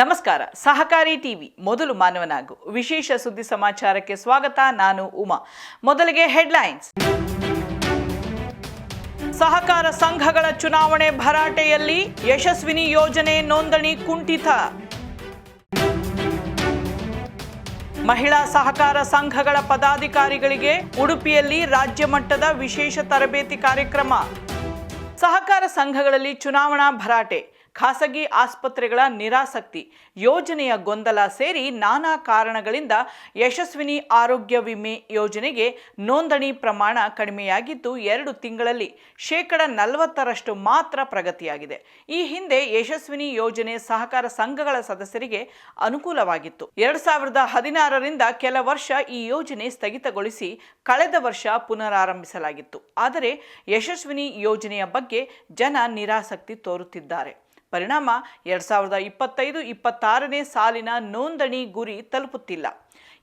ನಮಸ್ಕಾರ. ಸಹಕಾರಿ ಟಿವಿ ಮೊದಲು ಮಾನವನಾಗು ವಿಶೇಷ ಸುದ್ದಿ ಸಮಾಚಾರಕ್ಕೆ ಸ್ವಾಗತ. ನಾನು ಉಮಾ. ಮೊದಲಿಗೆ ಹೆಡ್ಲೈನ್ಸ್. ಸಹಕಾರ ಸಂಘಗಳ ಚುನಾವಣೆ ಭರಾಟೆಯಲ್ಲಿ ಯಶಸ್ವಿನಿ ಯೋಜನೆ ನೋಂದಣಿ ಕುಂಠಿತ. ಮಹಿಳಾ ಸಹಕಾರ ಸಂಘಗಳ ಪದಾಧಿಕಾರಿಗಳಿಗೆ ಉಡುಪಿಯಲ್ಲಿ ರಾಜ್ಯ ಮಟ್ಟದ ವಿಶೇಷ ತರಬೇತಿ ಕಾರ್ಯಕ್ರಮ. ಸಹಕಾರ ಸಂಘಗಳಲ್ಲಿ ಚುನಾವಣಾ ಭರಾಟೆ, ಖಾಸಗಿ ಆಸ್ಪತ್ರೆಗಳ ನಿರಾಸಕ್ತಿ, ಯೋಜನೆಯ ಗೊಂದಲ ಸೇರಿ ನಾನಾ ಕಾರಣಗಳಿಂದ ಯಶಸ್ವಿನಿ ಆರೋಗ್ಯ ವಿಮೆ ಯೋಜನೆಗೆ ನೋಂದಣಿ ಪ್ರಮಾಣ ಕಡಿಮೆಯಾಗಿದ್ದು 2 ತಿಂಗಳಲ್ಲಿ 40% ಮಾತ್ರ ಪ್ರಗತಿಯಾಗಿದೆ. ಈ ಹಿಂದೆ ಯಶಸ್ವಿನಿ ಯೋಜನೆ ಸಹಕಾರ ಸಂಘಗಳ ಸದಸ್ಯರಿಗೆ ಅನುಕೂಲವಾಗಿತ್ತು. 2016ರಿಂದ ಕೆಲ ವರ್ಷ ಈ ಯೋಜನೆ ಸ್ಥಗಿತಗೊಳಿಸಿ ಕಳೆದ ವರ್ಷ ಪುನರಾರಂಭಿಸಲಾಗಿತ್ತು. ಆದರೆ ಯಶಸ್ವಿನಿ ಯೋಜನೆಯ ಬಗ್ಗೆ ಜನ ನಿರಾಸಕ್ತಿ ತೋರುತ್ತಿದ್ದಾರೆ. ಪರಿಣಾಮ 2025-26ನೇ ಸಾಲಿನ ನೋಂದಣಿ ಗುರಿ ತಲುಪುತ್ತಿಲ್ಲ.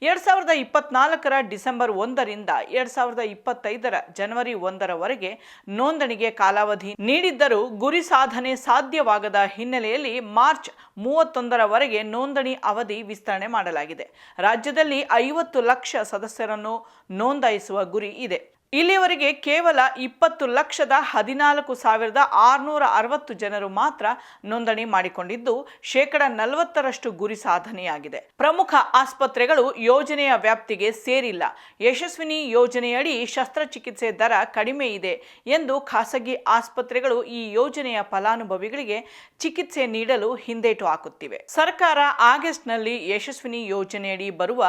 2024ರ ಡಿಸೆಂಬರ್ 1ರಿಂದ 2025ರ ಜನವರಿ 1ರವರೆಗೆ ನೋಂದಣಿಗೆ ಕಾಲಾವಧಿ ನೀಡಿದ್ದರೂ ಗುರಿ ಸಾಧನೆ ಸಾಧ್ಯವಾಗದ ಹಿನ್ನೆಲೆಯಲ್ಲಿ ಮಾರ್ಚ್ 31ರವರೆಗೆ ನೋಂದಣಿ ಅವಧಿ ವಿಸ್ತರಣೆ ಮಾಡಲಾಗಿದೆ. ರಾಜ್ಯದಲ್ಲಿ 50 ಲಕ್ಷ ಸದಸ್ಯರನ್ನು ನೋಂದಾಯಿಸುವ ಗುರಿ ಇದೆ. ಇಲ್ಲಿಯವರೆಗೆ ಕೇವಲ 20,14,660 ಜನರು ಮಾತ್ರ ನೋಂದಣಿ ಮಾಡಿಕೊಂಡಿದ್ದು 40% ಗುರಿ ಸಾಧನೆಯಾಗಿದೆ. ಪ್ರಮುಖ ಆಸ್ಪತ್ರೆಗಳು ಯೋಜನೆಯ ವ್ಯಾಪ್ತಿಗೆ ಸೇರಿಲ್ಲ. ಯಶಸ್ವಿನಿ ಯೋಜನೆಯಡಿ ಶಸ್ತ್ರಚಿಕಿತ್ಸೆ ದರ ಕಡಿಮೆ ಇದೆ ಎಂದು ಖಾಸಗಿ ಆಸ್ಪತ್ರೆಗಳು ಈ ಯೋಜನೆಯ ಫಲಾನುಭವಿಗಳಿಗೆ ಚಿಕಿತ್ಸೆ ನೀಡಲು ಹಿಂದೇಟು ಹಾಕುತ್ತಿವೆ. ಸರ್ಕಾರ ಆಗಸ್ಟ್ನಲ್ಲಿ ಯಶಸ್ವಿನಿ ಯೋಜನೆಯಡಿ ಬರುವ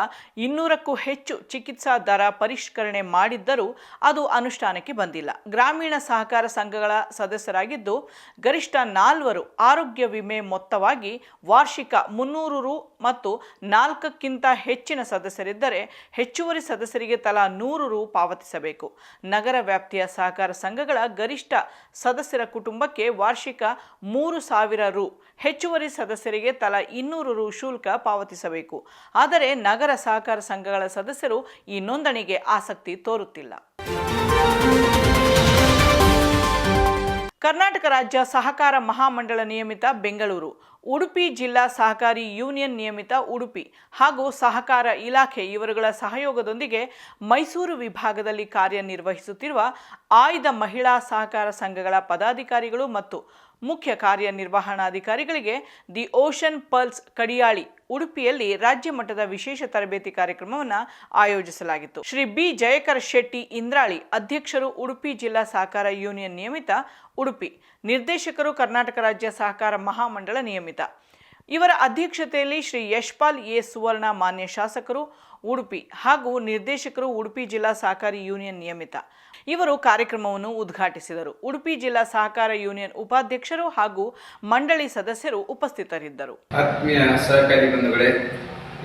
200ಕ್ಕೂ ಹೆಚ್ಚು ಚಿಕಿತ್ಸಾ ದರ ಪರಿಷ್ಕರಣೆ ಮಾಡಿದ್ದರೂ ಅದು ಅನುಷ್ಠಾನಕ್ಕೆ ಬಂದಿಲ್ಲ. ಗ್ರಾಮೀಣ ಸಹಕಾರ ಸಂಘಗಳ ಸದಸ್ಯರಾಗಿದ್ದು ಗರಿಷ್ಠ 4 ಆರೋಗ್ಯ ವಿಮೆ ಮೊತ್ತವಾಗಿ ವಾರ್ಷಿಕ 300 ರು ಮತ್ತು 4ಕ್ಕಿಂತ ಹೆಚ್ಚಿನ ಸದಸ್ಯರಿದ್ದರೆ ಹೆಚ್ಚುವರಿ ಸದಸ್ಯರಿಗೆ ತಲಾ 100 ರು ಪಾವತಿಸಬೇಕು. ನಗರ ವ್ಯಾಪ್ತಿಯ ಸಹಕಾರ ಸಂಘಗಳ ಗರಿಷ್ಠ ಸದಸ್ಯರ ಕುಟುಂಬಕ್ಕೆ ವಾರ್ಷಿಕ 3,000 ರು, ಹೆಚ್ಚುವರಿ ಸದಸ್ಯರಿಗೆ ತಲಾ 200 ರು ಶುಲ್ಕ ಪಾವತಿಸಬೇಕು. ಆದರೆ ನಗರ ಸಹಕಾರ ಸಂಘಗಳ ಸದಸ್ಯರು ಈ ನೋಂದಣಿಗೆ ಆಸಕ್ತಿ ತೋರುತ್ತಿಲ್ಲ. ಕರ್ನಾಟಕ ರಾಜ್ಯ ಸಹಕಾರ ಮಹಾಮಂಡಳ ನಿಯಮಿತ ಬೆಂಗಳೂರು, ಉಡುಪಿ ಜಿಲ್ಲಾ ಸಹಕಾರಿ ಯೂನಿಯನ್ ನಿಯಮಿತ ಉಡುಪಿ ಹಾಗೂ ಸಹಕಾರ ಇಲಾಖೆ ಇವರುಗಳ ಸಹಯೋಗದೊಂದಿಗೆ ಮೈಸೂರು ವಿಭಾಗದಲ್ಲಿ ಕಾರ್ಯನಿರ್ವಹಿಸುತ್ತಿರುವ ಆಯ್ದ ಮಹಿಳಾ ಸಹಕಾರ ಸಂಘಗಳ ಪದಾಧಿಕಾರಿಗಳು ಮತ್ತು ಮುಖ್ಯ ಕಾರ್ಯನಿರ್ವಹಣಾಧಿಕಾರಿಗಳಿಗೆ ದಿ ಓಷನ್ ಪಲ್ಸ್ ಕಡಿಯಾಳಿ ಉಡುಪಿಯಲ್ಲಿ ರಾಜ್ಯ ಮಟ್ಟದ ವಿಶೇಷ ತರಬೇತಿ ಕಾರ್ಯಕ್ರಮವನ್ನು ಆಯೋಜಿಸಲಾಗಿತ್ತು. ಶ್ರೀ ಬಿ ಜಯಕರ್ ಶೆಟ್ಟಿ ಇಂದ್ರಾಳಿ ಅಧ್ಯಕ್ಷರು, ಉಡುಪಿ ಜಿಲ್ಲಾ ಸಹಕಾರ ಯೂನಿಯನ್ ನಿಯಮಿತ ಉಡುಪಿ, ನಿರ್ದೇಶಕರು ಕರ್ನಾಟಕ ರಾಜ್ಯ ಸಹಕಾರ ಮಹಾಮಂಡಳ ನಿಯಮಿತ. ಇವರ ಅಧ್ಯಕ್ಷತೆಯಲ್ಲಿ ಶ್ರೀ ಯಶ್ಪಾಲ್ ಎ ಸುವರ್ಣ ಮಾನ್ಯ ಶಾಸಕರು ಉಡುಪಿ ಹಾಗೂ ನಿರ್ದೇಶಕರು ಉಡುಪಿ ಜಿಲ್ಲಾ ಸಹಕಾರಿ ಯೂನಿಯನ್ ನಿಯಮಿತ ಇವರು ಕಾರ್ಯಕ್ರಮವನ್ನು ಉದ್ಘಾಟಿಸಿದರು. ಉಡುಪಿ ಜಿಲ್ಲಾ ಸಹಕಾರ ಯೂನಿಯನ್ ಉಪಾಧ್ಯಕ್ಷರು ಹಾಗೂ ಮಂಡಳಿ ಸದಸ್ಯರು ಉಪಸ್ಥಿತರಿದ್ದರು. ಆತ್ಮೀಯ ಸಹಕಾರಿ ಬಂಧುಗಳೇ,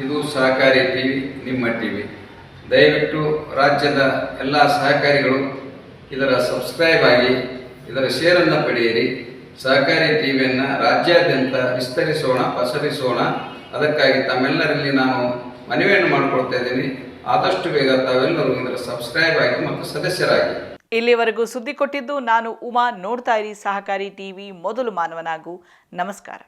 ಇದು ಸಹಕಾರಿ ಟಿವಿ, ನಿಮ್ಮ ಟಿವಿ. ದಯವಿಟ್ಟು ರಾಜ್ಯದ ಎಲ್ಲ ಸಹಕಾರಿಗಳು ಇದರ ಸಬ್ಸ್ಕ್ರೈಬ್ ಆಗಿ ಇದರ ಶೇರನ್ನು ಪಡೆಯಿರಿ. ಸಹಕಾರಿ ಟಿವಿಯನ್ನು ರಾಜ್ಯಾದ್ಯಂತ ವಿಸ್ತರಿಸೋಣ, ಪಸರಿಸೋಣ. ಅದಕ್ಕಾಗಿ ತಮ್ಮೆಲ್ಲರಲ್ಲಿ ನಾನು ಮನವಿಯನ್ನು ಮಾಡಿಕೊಳ್ತಾ ಇದ್ದೀನಿ. ಆದಷ್ಟು ಬೇಗ ತಾವೆಲ್ಲರೂ ಇದರ ಸಬ್ಸ್ಕ್ರೈಬ್ ಆಗಿ ಮತ್ತು ಸದಸ್ಯರಾಗಿ. ಇಲ್ಲಿವರೆಗೂ ಸುದ್ದಿ ಕೊಟ್ಟಿದ್ದು ನಾನು ಉಮಾ. ನೋಡ್ತಾ ಇರಿ ಸಹಕಾರಿ ಟಿವಿ, ಮೊದಲು ಮಾನವನಾಗು. ನಮಸ್ಕಾರ.